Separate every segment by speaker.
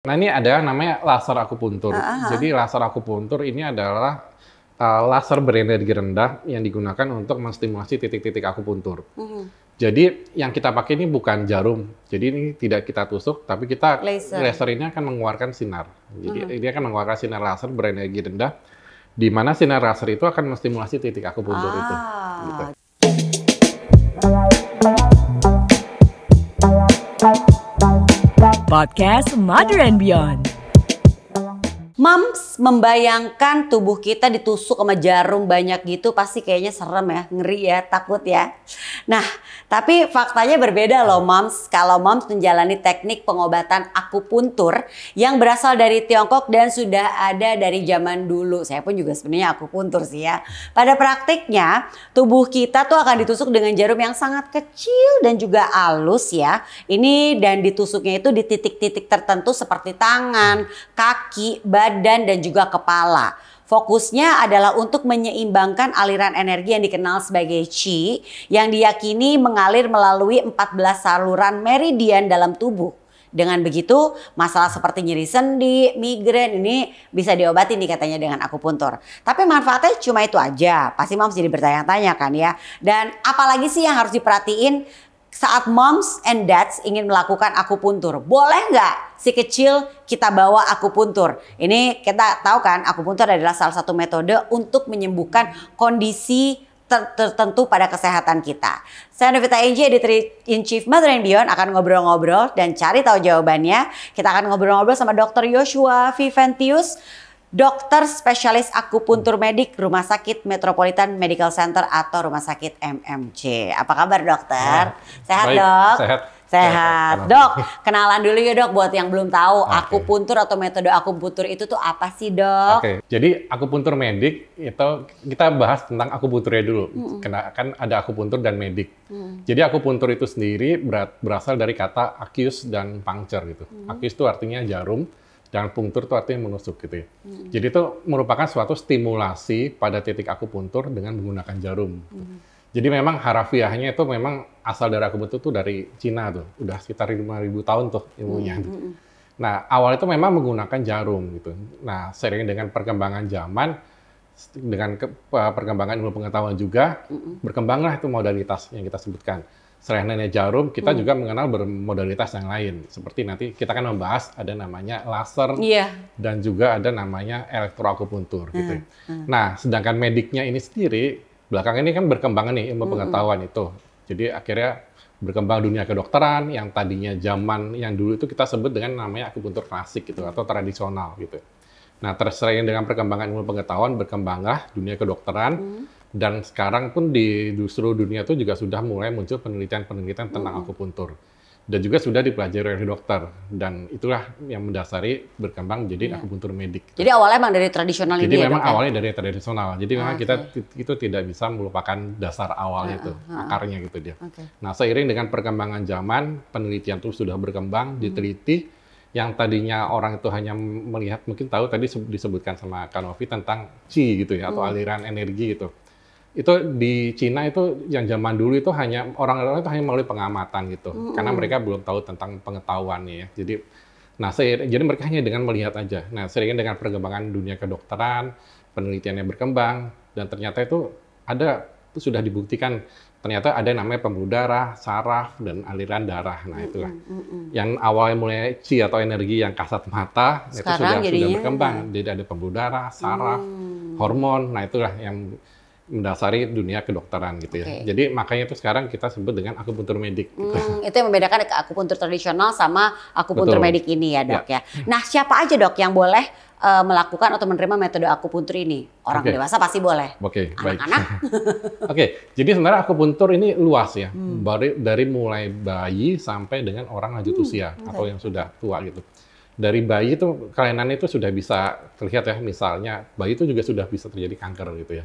Speaker 1: Nah, ini ada namanya laser akupuntur.
Speaker 2: Heeh.
Speaker 1: Jadi laser akupuntur ini adalah laser berenergi rendah yang digunakan untuk menstimulasi titik-titik akupuntur. Jadi yang kita pakai ini bukan jarum. Jadi ini tidak kita tusuk, tapi kita
Speaker 2: Laser.
Speaker 1: laser ini akan mengeluarkan sinar. Jadi dia akan mengeluarkan sinar laser berenergi rendah, di mana sinar laser itu akan menstimulasi titik akupuntur itu. Gitu.
Speaker 3: Podcast Mother and Beyond.
Speaker 2: Mams, membayangkan tubuh kita ditusuk sama jarum banyak gitu pasti kayaknya serem ya, ngeri ya, takut ya. Nah, tapi faktanya berbeda loh Mams. Kalau Mams menjalani teknik pengobatan akupuntur yang berasal dari Tiongkok dan sudah ada dari zaman dulu. Saya pun juga sebenarnya akupuntur sih ya. Pada praktiknya, tubuh kita tuh akan ditusuk dengan jarum yang sangat kecil dan juga halus ya. Ini dan ditusuknya itu di titik-titik tertentu seperti tangan, kaki, badan dan juga kepala. Fokusnya adalah untuk menyeimbangkan aliran energi yang dikenal sebagai Qi yang diyakini mengalir melalui 14 saluran meridian dalam tubuh. Dengan begitu, masalah seperti nyeri sendi, migrain ini bisa diobati nih katanya dengan akupuntur. Tapi manfaatnya cuma itu aja. Pasti Moms jadi bertanya-tanya kan ya. Dan apalagi sih yang harus diperhatiin saat moms and dads ingin melakukan akupuntur? Boleh nggak si kecil kita bawa akupuntur? Ini kita tahu kan akupuntur adalah salah satu metode untuk menyembuhkan kondisi tertentu pada kesehatan kita. Saya Novita Enji, Editor-in-Chief Mother and Beyond akan ngobrol-ngobrol dan cari tahu jawabannya. Kita akan ngobrol-ngobrol sama Dr. Yoshua Viventius, dokter spesialis akupuntur medik Rumah Sakit Metropolitan Medical Center atau Rumah Sakit MMC. Apa kabar dokter? Sehat
Speaker 1: Baik,
Speaker 2: dok?
Speaker 1: sehat.
Speaker 2: Sehat. Dok, kenalan dulu ya dok buat yang belum tahu akupuntur atau metode akupuntur itu tuh apa sih dok?
Speaker 1: Oke, jadi akupuntur medik itu kita bahas tentang akupunturnya dulu. Karena kan ada akupuntur dan medik. Jadi akupuntur itu sendiri berasal dari kata acus dan puncture gitu. Acus itu artinya jarum. Dan punktur itu artinya menusuk gitu ya. Jadi itu merupakan suatu stimulasi pada titik akupuntur dengan menggunakan jarum. Jadi memang harafiahnya itu memang asal dari akupuntur itu dari Cina tuh. Udah sekitar 5.000 tahun tuh ilmunya. Nah awal itu memang menggunakan jarum gitu. Nah seiring dengan perkembangan zaman, dengan perkembangan ilmu pengetahuan juga, berkembanglah itu modalitas yang kita sebutkan. Selain hanya jarum, kita juga mengenal bermodalitas yang lain. Seperti nanti kita akan membahas ada namanya laser dan juga ada namanya elektroakupuntur gitu. Nah, sedangkan mediknya ini sendiri, belakangan ini kan berkembang nih ilmu pengetahuan itu. Jadi akhirnya berkembang dunia kedokteran yang tadinya zaman yang dulu itu kita sebut dengan namanya akupuntur klasik gitu atau tradisional gitu. Nah, selain dengan perkembangan ilmu pengetahuan, berkembanglah dunia kedokteran. Dan sekarang pun di seluruh dunia itu juga sudah mulai muncul penelitian-penelitian tentang akupuntur. Dan juga sudah dipelajari oleh dokter. Dan itulah yang mendasari berkembang jadi akupuntur medik.
Speaker 2: Jadi awalnya memang dari tradisional ini ya?
Speaker 1: Jadi memang awalnya dari tradisional. Jadi memang kita itu tidak bisa melupakan dasar awalnya itu, akarnya gitu dia. Nah seiring dengan perkembangan zaman, penelitian itu sudah berkembang, diteliti. Yang tadinya orang itu hanya melihat, mungkin tahu tadi disebutkan sama Kanovi tentang Qi gitu ya, atau aliran energi gitu. Itu di Cina itu yang zaman dulu itu hanya orang-orang itu hanya melalui pengamatan gitu, karena mereka belum tahu tentang pengetahuannya ya. Jadi mereka hanya dengan melihat aja. Nah, seiring dengan perkembangan dunia kedokteran, penelitiannya berkembang dan ternyata itu sudah dibuktikan ternyata ada yang namanya pembuluh darah, saraf dan aliran darah. Nah, itulah. Yang awalnya mulai Qi atau energi yang kasat mata
Speaker 2: Sekarang
Speaker 1: itu sudah berkembang. Jadi ada pembuluh darah, saraf, hormon. Nah, itulah yang mendasari dunia kedokteran gitu ya. Jadi makanya itu sekarang kita sebut dengan akupuntur medik. Gitu.
Speaker 2: Itu yang membedakan akupuntur tradisional sama akupuntur medik ini ya dok ya. Nah siapa aja dok yang boleh melakukan atau menerima metode akupuntur ini? Orang dewasa pasti boleh. Anak-anak?
Speaker 1: Jadi sebenarnya akupuntur ini luas ya. Dari mulai bayi sampai dengan orang lanjut usia atau yang sudah tua gitu. Dari bayi itu kelainannya itu sudah bisa terlihat ya, misalnya bayi itu juga sudah bisa terjadi kanker gitu ya.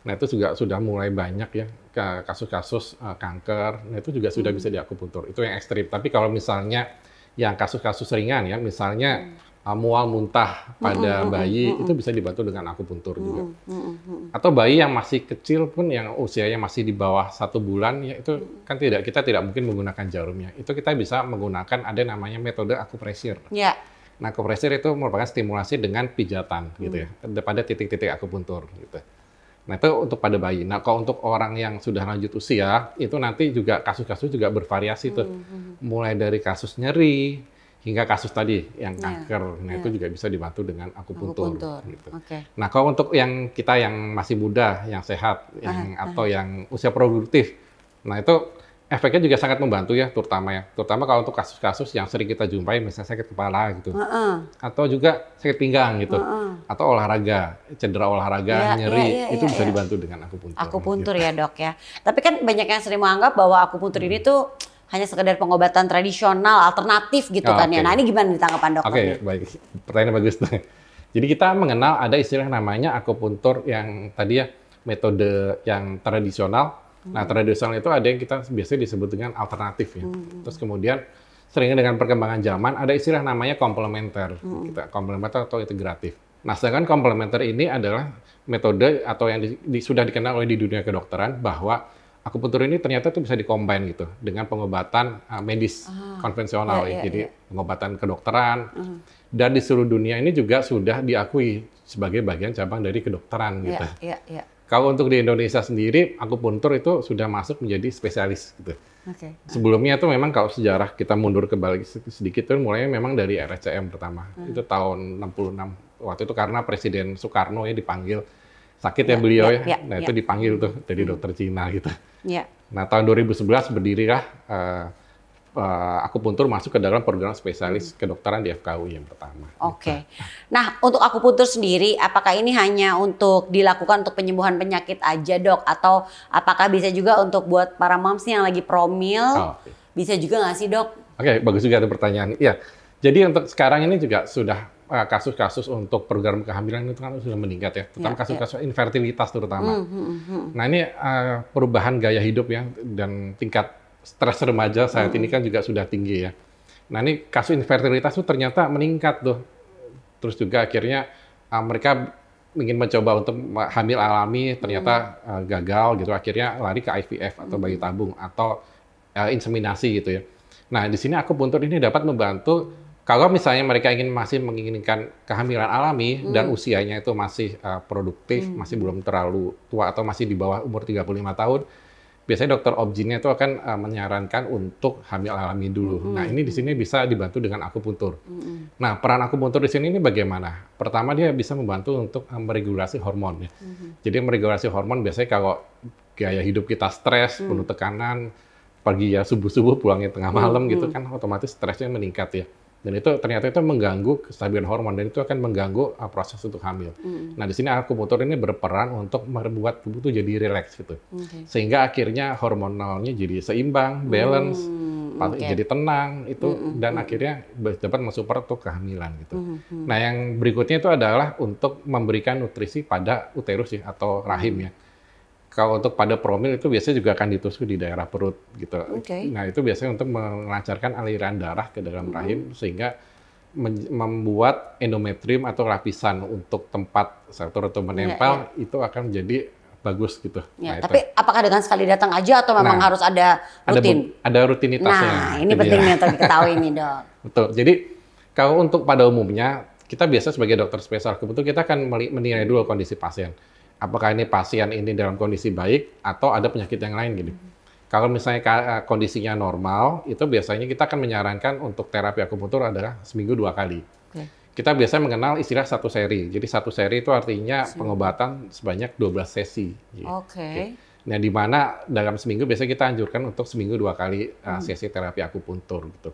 Speaker 1: Nah itu juga sudah mulai banyak ya kasus-kasus kanker. Nah itu juga sudah bisa diakupuntur. Itu yang ekstrim. Tapi kalau misalnya yang kasus-kasus ringan ya, misalnya mual muntah pada bayi itu bisa dibantu dengan akupuntur juga. Atau bayi yang masih kecil pun yang usianya masih di bawah 1 bulan ya itu kan kita tidak mungkin menggunakan jarumnya. Itu kita bisa menggunakan ada namanya metode akupresur. Nah, akupresur itu merupakan stimulasi dengan pijatan gitu ya, pada titik-titik akupuntur gitu. Nah, itu untuk pada bayi. Nah, kalau untuk orang yang sudah lanjut usia, itu nanti juga kasus-kasus juga bervariasi tuh. Mulai dari kasus nyeri, hingga kasus tadi yang kanker. Nah, itu juga bisa dibantu dengan akupuntur. Gitu. Nah, kalau untuk yang kita yang masih muda, yang sehat, atau yang usia produktif, nah itu efeknya juga sangat membantu ya, terutama kalau untuk kasus-kasus yang sering kita jumpai, misalnya sakit kepala gitu, atau juga sakit pinggang gitu, atau olahraga, cedera olahraga, nyeri, itu bisa dibantu dengan akupuntur.
Speaker 2: Akupuntur gitu. Ya dok ya. Tapi kan banyak yang sering menganggap bahwa akupuntur ini tuh hanya sekedar pengobatan tradisional, alternatif gitu kan ya. Nah ini gimana ditanggapan dok?
Speaker 1: Oke, baik. Pertanyaan bagus tuh. Jadi kita mengenal ada istilah namanya akupuntur yang tadi ya, metode yang tradisional. Nah, tradisional itu ada yang kita biasanya disebut dengan alternatif ya. Terus kemudian seringnya dengan perkembangan zaman ada istilah namanya komplementer, komplementer atau integratif. Nah, sedangkan komplementer ini adalah metode atau yang sudah dikenal oleh di dunia kedokteran bahwa akupuntur ini ternyata itu bisa dikombin gitu dengan pengobatan medis konvensional ya. Jadi pengobatan kedokteran dan di seluruh dunia ini juga sudah diakui sebagai bagian cabang dari kedokteran gitu. Kalau untuk di Indonesia sendiri, akupuntur itu sudah masuk menjadi spesialis gitu. Sebelumnya itu memang kalau sejarah kita mundur kembali sedikit itu mulainya memang dari RSCM pertama. Itu tahun 66. Waktu itu karena Presiden Soekarno ya dipanggil sakit ya beliau ya. Nah itu dipanggil tuh dari dokter Cina gitu. Nah tahun 2011 berdirilah akupuntur masuk ke dalam program spesialis kedokteran di FKUI yang pertama. Nah, untuk akupuntur sendiri, apakah ini hanya untuk dilakukan untuk penyembuhan penyakit aja dok? Atau apakah bisa juga untuk buat para moms yang lagi promil? Bisa juga nggak sih dok? Bagus juga ada pertanyaan. Iya, jadi untuk sekarang ini juga sudah kasus-kasus untuk program kehamilan itu kan sudah meningkat ya, terutama kasus-kasus infertilitas terutama. Nah ini perubahan gaya hidup ya dan tingkat stres remaja saat ini kan juga sudah tinggi ya. Nah ini kasus infertilitas itu ternyata meningkat tuh. Terus juga akhirnya mereka ingin mencoba untuk hamil alami, ternyata gagal gitu. Akhirnya lari ke IVF atau bayi tabung atau inseminasi gitu ya. Nah di sini akupuntur ini dapat membantu kalau misalnya mereka masih menginginkan kehamilan alami dan usianya itu masih produktif, masih belum terlalu tua atau masih di bawah umur 35 tahun. Biasanya dokter obgynnya itu akan menyarankan untuk hamil alami dulu. Nah, ini di sini bisa dibantu dengan akupuntur. Nah, peran akupuntur di sini ini bagaimana? Pertama, dia bisa membantu untuk meregulasi hormon. Ya. Jadi, meregulasi hormon biasanya kalau gaya hidup kita stres, penuh tekanan, pagi ya subuh-subuh pulangnya tengah malam gitu kan, otomatis stresnya meningkat ya. Dan itu ternyata itu mengganggu kestabilan hormon dan itu akan mengganggu proses untuk hamil. Nah di sini akupuntur ini berperan untuk membuat tubuh itu jadi rileks gitu, sehingga akhirnya hormonalnya jadi seimbang, balance, jadi tenang itu dan akhirnya dapat mensupport untuk kehamilan gitu. Nah yang berikutnya itu adalah untuk memberikan nutrisi pada uterus ya, atau rahim ya. Kalau untuk pada promil itu biasanya juga akan ditusuk di daerah perut gitu. Nah itu biasanya untuk melancarkan aliran darah ke dalam rahim sehingga membuat endometrium atau lapisan untuk tempat sektor atau menempel itu akan menjadi bagus gitu.
Speaker 2: Nah, tapi apakah dengan sekali datang aja atau memang harus ada rutin?
Speaker 1: Ada rutinitasnya.
Speaker 2: Nah ini pentingnya untuk diketahui nih dok.
Speaker 1: Betul. Jadi kalau untuk pada umumnya kita biasa sebagai dokter spesial akupuntur kita akan menilai dulu kondisi pasien. Apakah ini pasien ini dalam kondisi baik atau ada penyakit yang lain gitu. Kalau misalnya kondisinya normal, itu biasanya kita akan menyarankan untuk terapi akupuntur adalah seminggu 2 kali. Kita biasanya mengenal istilah 1 seri. Jadi 1 seri itu artinya pengobatan sebanyak 12 sesi. Nah, di mana dalam seminggu biasanya kita anjurkan untuk seminggu 2 kali sesi terapi akupuntur gitu.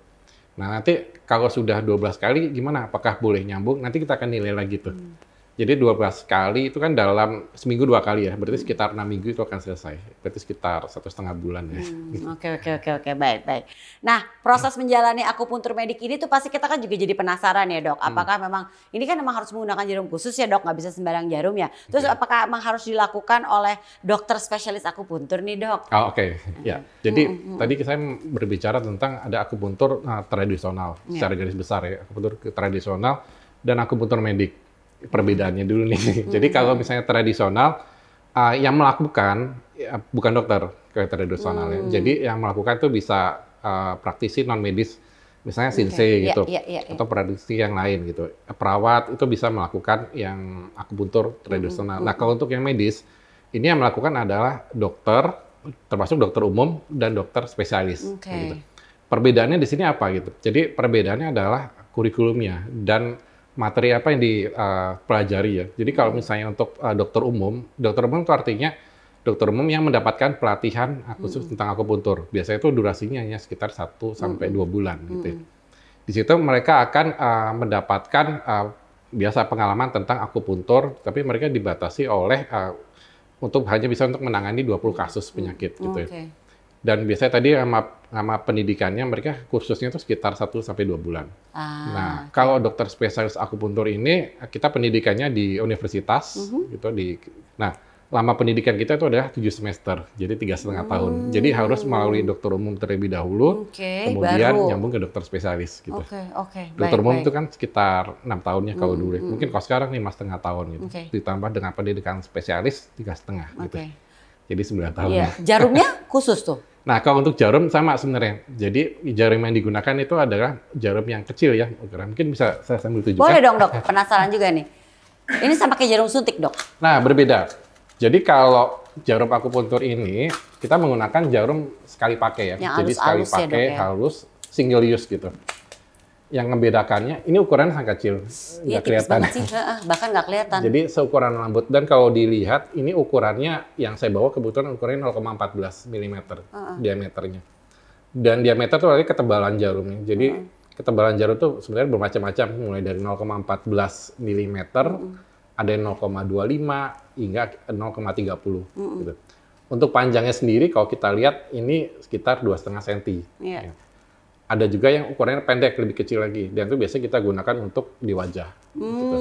Speaker 1: Nah, nanti kalau sudah 12 kali gimana? Apakah boleh nyambung? Nanti kita akan nilai lagi tuh. Jadi 12 kali itu kan dalam seminggu 2 kali ya, berarti sekitar 6 minggu itu akan selesai. Berarti sekitar 1,5 bulan ya.
Speaker 2: Oke, baik. Nah, proses menjalani akupuntur medik ini tuh pasti kita kan juga jadi penasaran ya dok. Apakah memang, ini kan memang harus menggunakan jarum khusus ya dok, nggak bisa sembarang jarum ya. Terus apakah memang harus dilakukan oleh dokter spesialis akupuntur nih dok?
Speaker 1: Ya. Jadi tadi saya berbicara tentang ada akupuntur tradisional, secara garis besar ya. Akupuntur tradisional dan akupuntur medik. Perbedaannya dulu nih. Jadi kalau misalnya tradisional, yang melakukan bukan dokter kayak tradisional ya. Jadi yang melakukan itu bisa praktisi non medis misalnya Shinsei gitu,
Speaker 2: Iya.
Speaker 1: atau prediksi yang lain gitu. Perawat itu bisa melakukan yang akupuntur tradisional. Nah, kalau untuk yang medis, ini yang melakukan adalah dokter, termasuk dokter umum dan dokter spesialis. Kayak gitu. Perbedaannya di sini apa gitu? Jadi perbedaannya adalah kurikulumnya dan materi apa yang dipelajari ya. Jadi kalau misalnya untuk dokter umum itu artinya dokter umum yang mendapatkan pelatihan khusus tentang akupuntur. Biasanya itu durasinya hanya sekitar 1 sampai 2 bulan gitu ya. Di situ mereka akan mendapatkan biasa pengalaman tentang akupuntur, tapi mereka dibatasi oleh hanya bisa untuk menangani 20 kasus penyakit gitu ya. Dan biasanya tadi sama pendidikannya mereka kursusnya itu sekitar 1 sampai 2 bulan. Nah, kalau dokter spesialis akupuntur ini kita pendidikannya di universitas gitu nah, lama pendidikan kita itu adalah 7 semester, jadi 3,5 tahun. Jadi harus melalui dokter umum terlebih dahulu, kemudian nyambung ke dokter spesialis gitu. Dokter umum itu kan sekitar 6 tahunnya kalau dulu. Mungkin kalau sekarang 5,5 tahun gitu. Ditambah dengan pendidikan spesialis 3,5 gitu. Jadi 9 tahun.
Speaker 2: Iya. Jarumnya khusus tuh?
Speaker 1: Nah, kalau untuk jarum sama sebenarnya. Jadi jarum yang digunakan itu adalah jarum yang kecil ya. Mungkin bisa saya sambil tunjukkan.
Speaker 2: Boleh dong, Dok. Penasaran juga nih. Ini sama kayak jarum suntik, Dok?
Speaker 1: Nah, berbeda. Jadi kalau jarum akupuntur ini, kita menggunakan jarum sekali pakai ya.
Speaker 2: Yang
Speaker 1: Jadi sekali
Speaker 2: halus ya,
Speaker 1: pakai,
Speaker 2: Dok, ya?
Speaker 1: halus, single use gitu. Yang membedakannya, ini ukurannya sangat kecil.
Speaker 2: Iya,
Speaker 1: Nggak
Speaker 2: tipis
Speaker 1: kelihatan.
Speaker 2: banget sih. Bahkan nggak kelihatan.
Speaker 1: Jadi seukuran rambut. Dan kalau dilihat, ini ukurannya yang saya bawa kebetulan ukurannya 0,14 mm diameternya. Dan diameter itu berarti ketebalan jarumnya. Jadi ketebalan jarum itu sebenarnya bermacam-macam. Mulai dari 0,14 mm, ada yang 0,25 hingga 0,30 gitu. Untuk panjangnya sendiri kalau kita lihat ini sekitar 2,5 cm. Ya. Ada juga yang ukurannya pendek, lebih kecil lagi. Dan itu biasanya kita gunakan untuk di wajah. Gitu.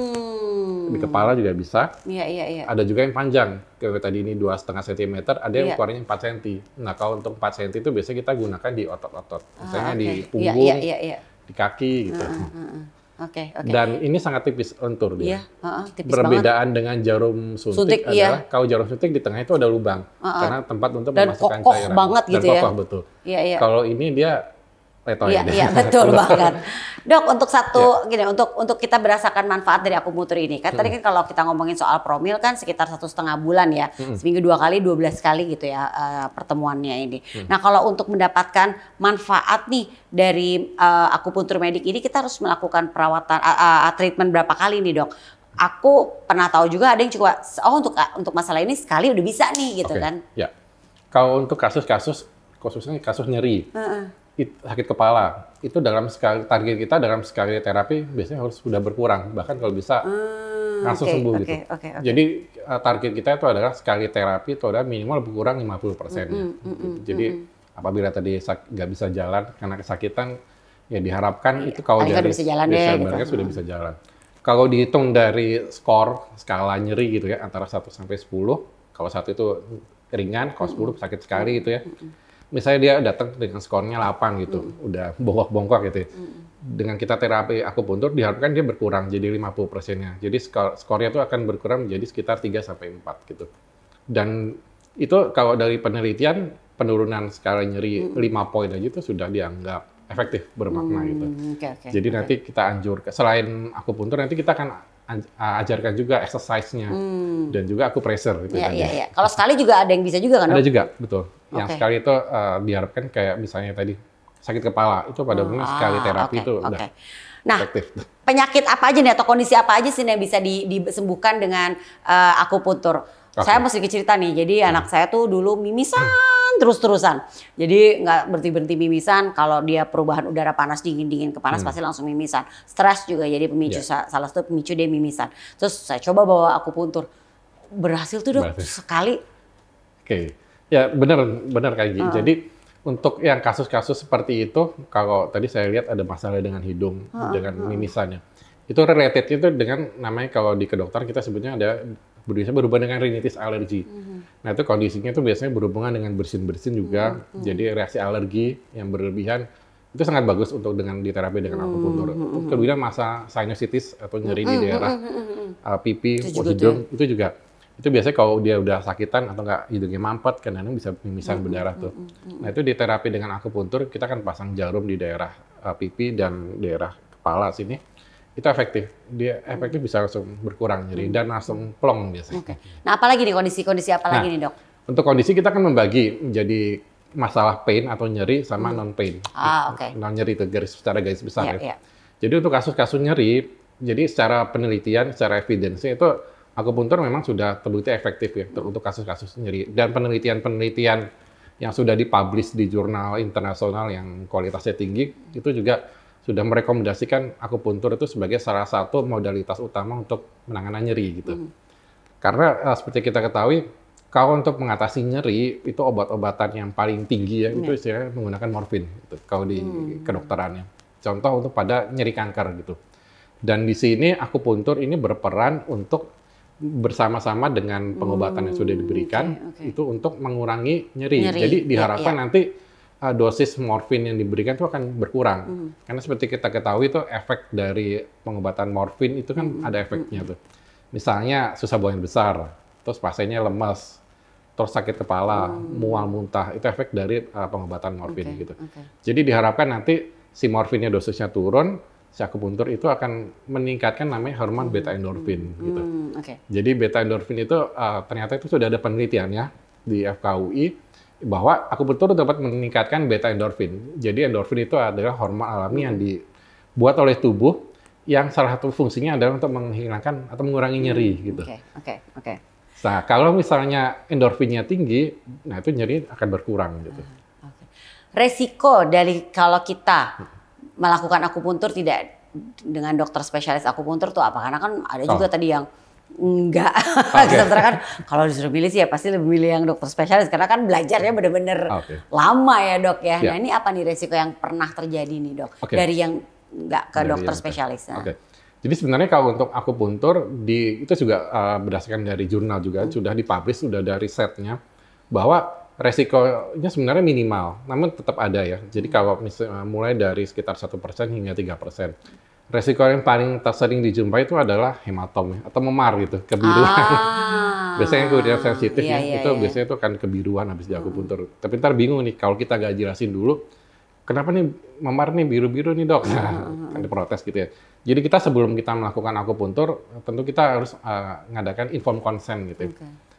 Speaker 1: Di kepala juga bisa.
Speaker 2: Iya.
Speaker 1: Ada juga yang panjang. Kayak tadi ini 2,5 cm, ada yang ukurannya 4 cm. Nah, kalau untuk 4 cm itu biasanya kita gunakan di otot-otot. Misalnya di punggung, di kaki gitu.
Speaker 2: Oke.
Speaker 1: Dan ini sangat tipis lentur dia.
Speaker 2: Tipis
Speaker 1: Perbedaan
Speaker 2: banget.
Speaker 1: dengan jarum suntik adalah kalau jarum suntik di tengah itu ada lubang. Karena tempat untuk memasukkan cairan.
Speaker 2: Dan kokoh banget gitu ya.
Speaker 1: Dan kokoh, betul.
Speaker 2: Iya.
Speaker 1: Kalau ini dia
Speaker 2: Iya, betul banget. Dok, untuk gini, untuk kita merasakan manfaat dari akupuntur ini, kan tadi kan kalau kita ngomongin soal promil kan sekitar 1,5 bulan ya, seminggu 2 kali, 12 kali gitu ya pertemuannya ini. Nah, kalau untuk mendapatkan manfaat nih dari akupuntur medik ini, kita harus melakukan perawatan treatment berapa kali nih, Dok? Aku pernah tahu juga ada yang coba, untuk masalah ini sekali udah bisa nih gitu kan?
Speaker 1: Ya, kalau untuk kasus-kasus khususnya kasus nyeri. Sakit kepala itu target kita dalam sekali terapi biasanya harus sudah berkurang, bahkan kalau bisa langsung sembuh gitu. Jadi target kita itu adalah sekali terapi itu adalah minimal berkurang 50%. Jadi apabila tadi nggak bisa jalan karena kesakitan, ya diharapkan itu kalau dari sudah bisa jalan. Kalau dihitung dari skala nyeri gitu ya antara 1 sampai 10, kalau 1 itu ringan, kalau 10 sakit sekali gitu ya. Misalnya dia datang dengan skornya 8 gitu, udah bongkok-bongkok gitu ya. Dengan kita terapi akupuntur diharapkan dia berkurang jadi 50%-nya. Jadi skornya itu akan berkurang menjadi sekitar 3 sampai 4 gitu. Dan itu kalau dari penelitian penurunan skala nyeri 5 poin aja itu sudah dianggap efektif, bermakna gitu. Jadi nanti kita selain akupuntur nanti kita akan ajarkan juga exercise-nya dan juga acupressure gitu.
Speaker 2: Iya. Kalau sekali juga ada yang bisa juga kan?
Speaker 1: Ada juga, betul. Yang sekali itu diharapkan kayak misalnya tadi sakit kepala itu pada umumnya sekali terapi itu udah efektif.
Speaker 2: Penyakit apa aja nih atau kondisi apa aja sih yang bisa disembuhkan dengan akupuntur? Saya mau sedikit cerita nih. Jadi anak saya tuh dulu mimisan terus-terusan. Jadi nggak berhenti-berhenti mimisan. Kalau dia perubahan udara panas dingin ke panas pasti langsung mimisan. Stres juga jadi pemicu, salah satu pemicu dia mimisan. Terus saya coba bawa akupuntur. Berhasil tuh, Dok, sekali.
Speaker 1: Ya benar kayak gitu. Jadi untuk yang kasus-kasus seperti itu, kalau tadi saya lihat ada masalah dengan hidung, dengan mimisannya. Itu related itu dengan namanya kalau di kedokteran kita sebutnya ada berhubungan dengan rinitis alergi. Nah itu kondisinya itu biasanya berhubungan dengan bersin-bersin juga. Jadi reaksi alergi yang berlebihan itu sangat bagus untuk diterapi dengan akupuntur. Kemudian masa sinusitis atau nyeri di daerah pipi, hidung itu juga. Itu biasanya kalau dia udah sakitan atau nggak hidungnya mampet, kadang-kadang bisa mimisan berdarah tuh. Nah itu diterapi dengan akupuntur kita akan pasang jarum di daerah pipi dan daerah kepala sini, itu efektif. Dia efektif bisa langsung berkurang nyeri dan langsung plong biasanya.
Speaker 2: Oke. Nah, apalagi nih kondisi-kondisi apa lagi nih, Dok?
Speaker 1: Untuk kondisi kita akan membagi menjadi masalah pain atau nyeri sama non pain.
Speaker 2: Oke.
Speaker 1: Non nyeri itu secara garis besar
Speaker 2: Iya.
Speaker 1: Jadi untuk kasus-kasus nyeri, jadi secara penelitian, secara evidensi itu akupuntur memang sudah terbukti efektif ya untuk kasus-kasus nyeri. Dan penelitian-penelitian yang sudah dipublish di jurnal internasional yang kualitasnya tinggi, itu juga sudah merekomendasikan akupuntur itu sebagai salah satu modalitas utama untuk menangani nyeri gitu. Karena seperti kita ketahui, kalau untuk mengatasi nyeri, itu obat-obatan yang paling tinggi ya, itu istilahnya menggunakan morfin gitu, kalau di kedokterannya. Contoh untuk pada nyeri kanker gitu. Dan di sini akupuntur ini berperan untuk bersama-sama dengan pengobatan yang sudah diberikan, itu untuk mengurangi nyeri. Jadi diharapkan nanti dosis morfin yang diberikan itu akan berkurang. Karena seperti kita ketahui itu efek dari pengobatan morfin itu kan ada efeknya tuh. Misalnya susah buang air besar, terus pasiennya lemas, terus sakit kepala, mual muntah, itu efek dari pengobatan morfin gitu. Jadi diharapkan nanti si morfinnya dosisnya turun, si akupuntur itu akan meningkatkan namanya hormon beta endorfin gitu. Jadi beta endorfin itu ternyata itu sudah ada penelitiannya di FKUI bahwa akupuntur dapat meningkatkan beta endorfin. Jadi endorfin itu adalah hormon alami yang dibuat oleh tubuh yang salah satu fungsinya adalah untuk menghilangkan atau mengurangi nyeri gitu. Nah, kalau misalnya endorfinnya tinggi, nah itu nyeri akan berkurang gitu.
Speaker 2: Resiko dari kalau kita melakukan akupuntur tidak dengan dokter spesialis akupuntur tuh apa? Karena kan ada juga tadi yang enggak. Kita kan kalau disuruh milih sih ya pasti lebih milih yang dokter spesialis karena kan belajarnya benar-benar lama ya, Dok ya. Nah, ini apa nih resiko yang pernah terjadi nih, Dok? Dari yang enggak ke dokter spesialis.
Speaker 1: Jadi sebenarnya kalau untuk akupuntur itu juga berdasarkan dari jurnal juga sudah dipublish, sudah ada risetnya bahwa resikonya sebenarnya minimal, namun tetap ada ya. Jadi kalau misalnya mulai dari sekitar 1% hingga 3%. Resiko yang paling tersering dijumpai itu adalah hematom atau memar gitu, kebiruan. Biasanya kalau dia sensitif itu biasanya itu kan kebiruan habis di akupuntur. Tapi ntar bingung nih kalau kita gak jelasin dulu, kenapa nih memar nih biru-biru nih, Dok? Kan diprotes gitu ya. Jadi kita sebelum kita melakukan akupuntur, tentu kita harus ngadakan informed consent gitu.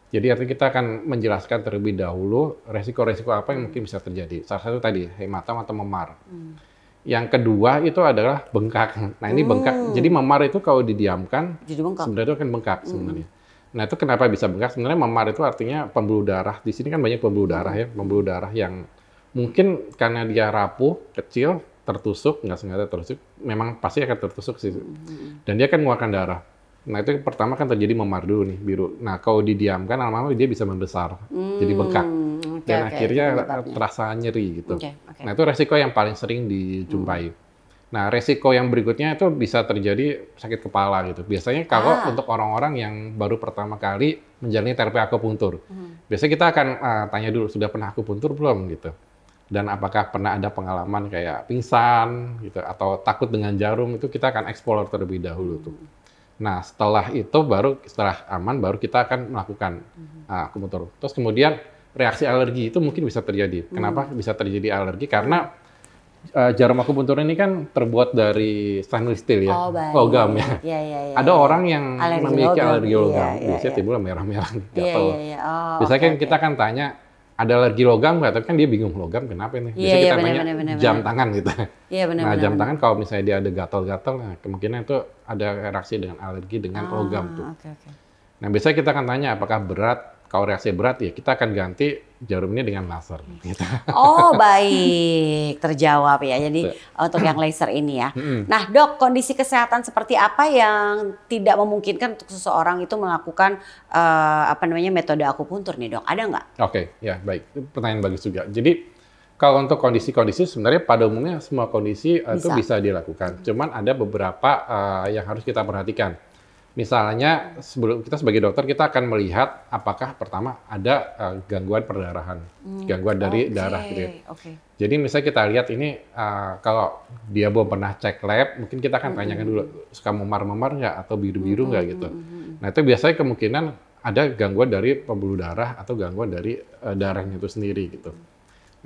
Speaker 1: Jadi artinya kita akan menjelaskan terlebih dahulu resiko-resiko apa yang mungkin bisa terjadi. Salah satu tadi hematom atau memar. Yang kedua itu adalah bengkak. Nah ini bengkak. Jadi memar itu kalau didiamkan, sebenarnya itu akan bengkak sebenarnya. Nah itu kenapa bisa bengkak? Sebenarnya memar itu artinya pembuluh darah. Di sini kan banyak pembuluh darah ya, pembuluh darah yang mungkin karena dia rapuh, kecil, tertusuk, nggak sengaja tertusuk, memang pasti akan tertusuk sih. Dan dia akan mengeluarkan darah. Nah itu pertama kan terjadi memar dulu nih, biru. Nah kalau didiamkan, lama-lama dia bisa membesar, jadi bengkak. Dan akhirnya terasa nyeri gitu. Nah itu resiko yang paling sering dijumpai. Nah resiko yang berikutnya itu bisa terjadi sakit kepala gitu. Biasanya kalau untuk orang-orang yang baru pertama kali menjalani terapi akupuntur. Biasanya kita akan tanya dulu, sudah pernah akupuntur belum gitu. Dan apakah pernah ada pengalaman kayak pingsan gitu atau takut dengan jarum, itu kita akan explore terlebih dahulu tuh. Nah setelah itu setelah aman baru kita akan melakukan akupuntur. Terus kemudian reaksi alergi itu mungkin bisa terjadi. Kenapa bisa terjadi alergi? Karena jarum akupuntur ini kan terbuat dari stainless steel ya, logam ya. Ada orang yang memiliki alergi logam, biasanya timbul merah-merah gatal. Biasanya kan kita akan tanya, ada alergi logam nggak? Tapi kan dia bingung, logam kenapa nih? Biasanya kita tanya jam tangan gitu. Nah jam tangan kalau misalnya dia ada gatal-gatal, nah kemungkinan itu ada reaksi dengan alergi dengan logam tuh. Nah biasanya kita akan tanya apakah berat. Kalau reaksi berat ya kita akan ganti jarum ini dengan laser. Gitu.
Speaker 2: Oh baik, terjawab ya. Jadi untuk yang laser ini ya. Nah Dok, kondisi kesehatan seperti apa yang tidak memungkinkan untuk seseorang itu melakukan metode akupuntur nih, Dok? Ada nggak?
Speaker 1: Oke, ya baik. Itu pertanyaan bagus juga. Jadi kalau untuk kondisi-kondisi sebenarnya pada umumnya semua kondisi itu bisa dilakukan. Cuman ada beberapa yang harus kita perhatikan. Misalnya sebelum kita sebagai dokter kita akan melihat apakah pertama ada gangguan perdarahan, gangguan dari darah gitu ya. Jadi misalnya kita lihat ini kalau dia belum pernah cek lab, mungkin kita akan tanyakan dulu suka memar-memar nggak atau biru-biru nggak gitu. Nah itu biasanya kemungkinan ada gangguan dari pembuluh darah atau gangguan dari darahnya itu sendiri gitu.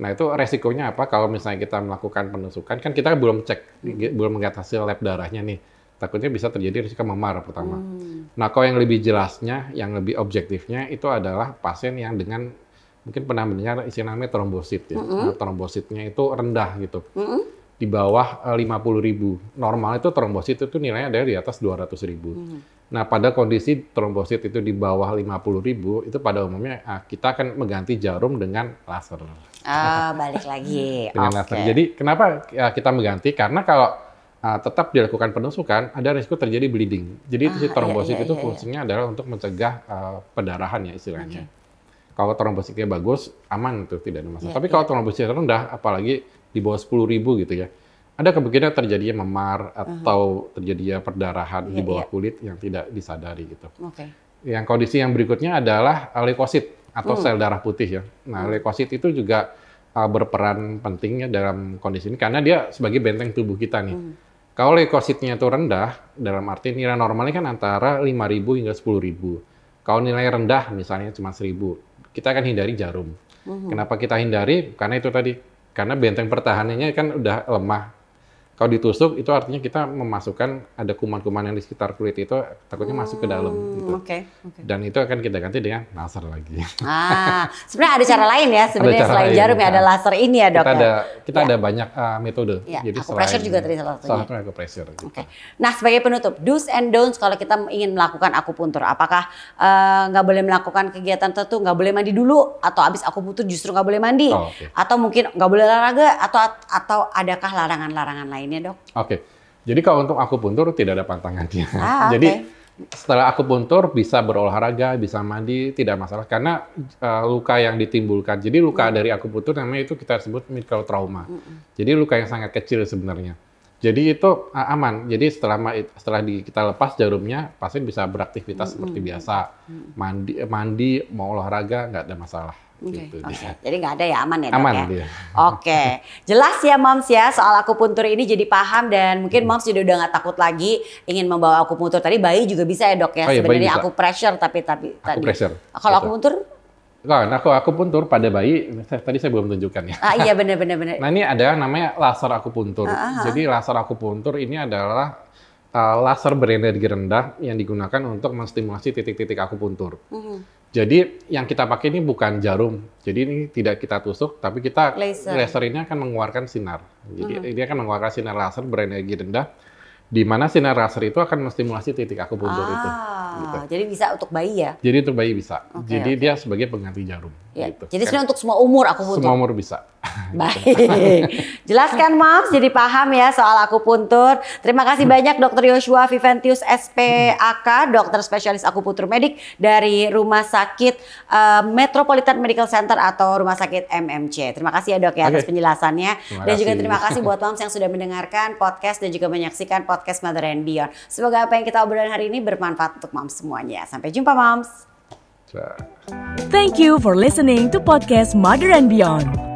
Speaker 1: Nah itu resikonya apa? Kalau misalnya kita melakukan penusukan, kan kita belum cek, belum melihat hasil lab darahnya nih. Takutnya bisa terjadi risiko memar pertama. Nah kalau yang lebih jelasnya, yang lebih objektifnya itu adalah pasien yang dengan, mungkin pernah mendengar istilah namanya trombosit ya. Nah, trombositnya itu rendah gitu. Di bawah 50.000. Normal itu trombosit itu nilainya ada di atas 200.000. Nah, pada kondisi trombosit itu di bawah 50.000, itu pada umumnya kita akan mengganti jarum dengan laser.
Speaker 2: Balik lagi.
Speaker 1: Dengan laser. Jadi, kenapa kita mengganti? Karena kalau tetap dilakukan penusukan, ada risiko terjadi bleeding. Jadi, si trombosit itu fungsinya adalah untuk mencegah pendarahan ya istilahnya. Kalau trombositnya bagus, aman itu tidak ada masalah. Tapi kalau trombositnya rendah, apalagi di bawah 10.000 gitu ya, ada kemungkinan terjadinya memar atau terjadinya perdarahan di bawah kulit yang tidak disadari gitu. Yang kondisi yang berikutnya adalah leukosit atau sel darah putih ya. Nah, leukosit itu juga berperan penting ya dalam kondisi ini karena dia sebagai benteng tubuh kita nih. Kalau leukositnya itu rendah, dalam arti nilai normalnya kan antara 5.000 hingga 10.000. Kalau nilai rendah misalnya cuma 1.000, kita akan hindari jarum. Kenapa kita hindari? Karena itu tadi, karena benteng pertahanannya kan udah lemah. Kalau ditusuk itu artinya kita memasukkan ada kuman-kuman yang di sekitar kulit itu takutnya masuk ke dalam gitu. Dan itu akan kita ganti dengan laser lagi.
Speaker 2: Sebenarnya ada cara lain ya sebenarnya selain jarum ya, ada laser ini ya dok.
Speaker 1: Kita ada banyak metode.
Speaker 2: Jadi acupressure juga tadi salah satunya.
Speaker 1: Salah satunya acupressure. Gitu.
Speaker 2: Nah sebagai penutup, do's and don'ts kalau kita ingin melakukan akupuntur, apakah nggak boleh melakukan kegiatan tertentu, nggak boleh mandi dulu, atau abis akupuntur justru nggak boleh mandi, atau mungkin nggak boleh olahraga, atau adakah larangan-larangan lain?
Speaker 1: Oke, jadi kalau untuk akupuntur tidak ada pantangannya. Jadi setelah akupuntur bisa berolahraga, bisa mandi, tidak masalah. Karena luka yang ditimbulkan, jadi luka dari akupuntur namanya itu kita sebut mikrotrauma. Jadi luka yang sangat kecil sebenarnya. Jadi itu aman. Jadi setelah kita lepas jarumnya, pasien bisa beraktivitas seperti biasa. Mandi, mau olahraga, nggak ada masalah. Gitu,
Speaker 2: Jadi nggak ada ya, aman ya dok
Speaker 1: aman,
Speaker 2: ya?
Speaker 1: Dia.
Speaker 2: Jelas ya Moms ya soal akupuntur ini jadi paham dan mungkin Moms jadi udah nggak takut lagi ingin membawa akupuntur. Tadi bayi juga bisa ya dok ya, sebenarnya akupressure tapi tadi. Kalau akupuntur?
Speaker 1: Nah, akupuntur pada bayi, tadi saya belum tunjukkan ya.
Speaker 2: Iya benar.
Speaker 1: Nah ini ada namanya laser akupuntur. Jadi laser akupuntur ini adalah laser berenergi rendah yang digunakan untuk menstimulasi titik-titik akupuntur. Jadi yang kita pakai ini bukan jarum, jadi ini tidak kita tusuk, tapi kita laser ini akan mengeluarkan sinar. Jadi dia akan mengeluarkan sinar laser berenergi rendah, di mana sinar laser itu akan menstimulasi titik akupuntur itu. Gitu.
Speaker 2: Jadi bisa untuk bayi ya?
Speaker 1: Jadi untuk bayi bisa. Jadi dia sebagai pengganti jarum. Gitu.
Speaker 2: Jadi sebenarnya untuk semua umur akupuntur?
Speaker 1: Semua umur bisa.
Speaker 2: Baik. Jelaskan Moms, jadi paham ya soal akupuntur. Terima kasih banyak Dr. Yoshua Viventius SPAK, dokter spesialis akupuntur medik dari Rumah Sakit Metropolitan Medical Center atau Rumah Sakit MMC. Terima kasih ya dok ya atas penjelasannya. Dan juga terima kasih buat Moms yang sudah mendengarkan podcast dan juga menyaksikan podcast Mother and Beyond. Semoga apa yang kita obrolkan hari ini bermanfaat untuk Moms semuanya. Sampai jumpa Moms.
Speaker 3: Thank you for listening to podcast Mother and Beyond.